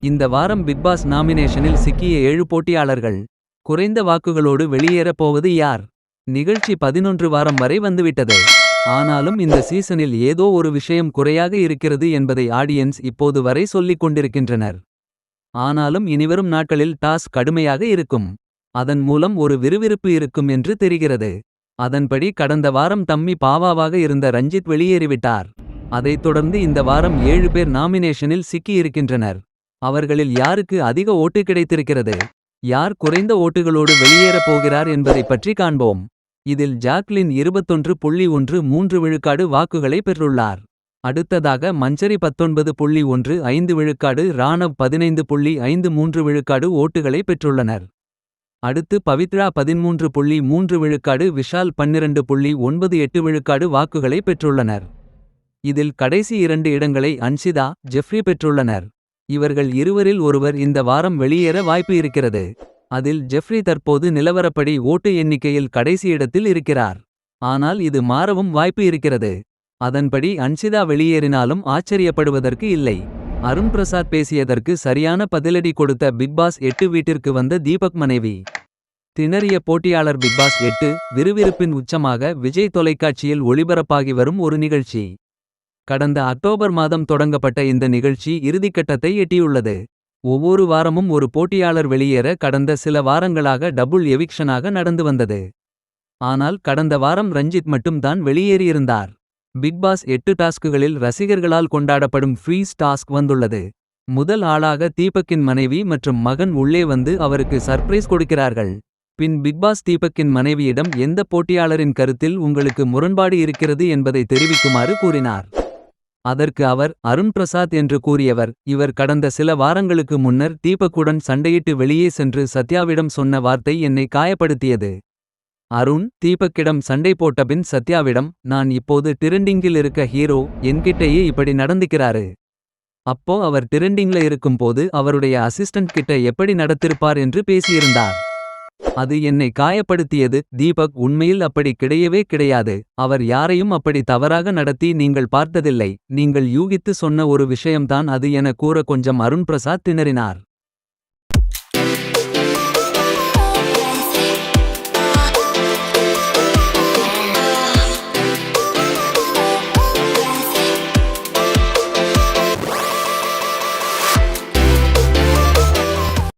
இந்த வாரம் big pass நாமினேஷனில் சிக்கிய 7 போட்டியாளர்கள். குறைந்த வாக்குகளோடு வெளியேறப் போவது யார்? நிகழ்ச்சி 11 வாரம் வரை வந்துவிட்டது. ஆனாலும் இந்த சீசனில் ஏதோ ஒரு விஷயம் குறையாக இருக்கிறது என்பதை ஆடியன்ஸ் இப்போது வரை சொல்லிக் கொண்டிருக்கின்றனர். ஆனாலும் இனிவரும் நாட்களில் டாஸ்க் கடுமையாக இருக்கும். அதன் மூலம் ஒரு விறுவிறுப்பு இருக்கும் என்று தெரிகிறது. அதன்படி கடந்த வாரம் தம்மி பாவாவாக இருந்த ரஞ்சித் வெளியேறிவிட்டார். அதைத் தொடர்ந்து இந்த வாரம் 7 பேர் நாமினேஷனில் சிக்கியிருக்கின்றனர். அவர்களில் யாருக்கு அதிக ஓட்டு கிடைத்திருக்கிறது? யார் குறைந்த ஓட்டுகளோடு வெளியேறப் போகிறார் என்பதைப் பற்றி காண்போம். இதில் ஜாக்லின் 21.13 விழுக்காடு வாக்குகளை பெற்றுள்ளார். அடுத்ததாக மஞ்சரி 19.15 விழுக்காடு, ராணவ் 15.53 விழுக்காடு ஓட்டுகளை பெற்றுள்ளனர். அடுத்து பவித்ரா 13.3 விழுக்காடு, விஷால் 12.98 விழுக்காடு வாக்குகளை பெற்றுள்ளனர். இதில் கடைசி 2 இடங்களை அன்ஷிதா, ஜெஃப்ரி பெற்றுள்ளனர். இவர்கள் இருவரில் ஒருவர் இந்த வாரம் வெளியேற வாய்ப்பு இருக்கிறது. அதில் ஜெஃப்ரி தற்போது நிலவரப்படி ஓட்டு எண்ணிக்கையில் கடைசி இடத்தில் இருக்கிறார். ஆனால் இது மாறவும் வாய்ப்பு இருக்கிறது. அதன்படி அன்ஷிதா வெளியேறினாலும் ஆச்சரியப்படுவதற்கு இல்லை. அருண் பிரசாத் பேசியதற்கு சரியான பதிலடி கொடுத்த பிக்பாஸ் 8 வீட்டிற்கு வந்த தீபக் மனைவி. திணறிய போட்டியாளர். பிக்பாஸ் 8 விறுவிறுப்பின் உச்சமாக விஜய் தொலைக்காட்சியில் ஒளிபரப்பாகி வரும் ஒரு நிகழ்ச்சி. கடந்த அக்டோபர் மாதம் தொடங்கப்பட்ட இந்த நிகழ்ச்சி இறுதிக்கட்டத்தை எட்டியுள்ளது. ஒவ்வொரு வாரமும் ஒரு போட்டியாளர் வெளியேற கடந்த சில வாரங்களாக டபுள் எவிக்ஷனாக நடந்து வந்தது. ஆனால் கடந்த வாரம் ரஞ்சித் மட்டும் தான் வெளியேறியிருந்தார். பிக்பாஸ் 8 டாஸ்குகளில் ரசிகர்களால் கொண்டாடப்படும் ஃப்ரீஸ் டாஸ்க் வந்துள்ளது. முதல் ஆளாக தீபக்கின் மனைவி மற்றும் மகன் உள்ளே வந்து அவருக்கு சர்ப்ரைஸ் கொடுக்கிறார்கள். பின் பிக்பாஸ் தீபக்கின் மனைவியிடம் எந்த போட்டியாளரின் கருத்தில் உங்களுக்கு முரண்பாடு இருக்கிறது என்பதை தெரிவிக்குமாறு கூறினார். அதற்கு அவர் அருண் பிரசாத் என்று கூறியவர். இவர் கடந்த சில வாரங்களுக்கு முன்னர் தீபக்குடன் சண்டையிட்டு வெளியே சென்று சத்யாவிடம் சொன்ன வார்த்தை என்னை காயப்படுத்தியது. அருண் தீபக்கிடம் சண்டை போட்டபின் சத்யாவிடம், நான் இப்போது டிரெண்டிங்கில் இருக்க ஹீரோ, என்கிட்டயே இப்படி நடந்துக்கிறாரு. அப்போ அவர் டிரெண்டிங்ல இருக்கும்போது அவருடைய அசிஸ்டன்ட் கிட்ட எப்படி நடத்திருப்பார் என்று பேசியிருந்தார். அது என்னை காயப்படுத்தியது. தீபக் உண்மையில் அப்படி கிடையவே கிடையாது. அவர் யாரையும் அப்படி தவறாக நடத்தி நீங்கள் பார்த்ததில்லை. நீங்கள் யூகித்து சொன்ன ஒரு விஷயம்தான் அது என கூற கொஞ்சம் அருண் பிரசாத் திணறினார்.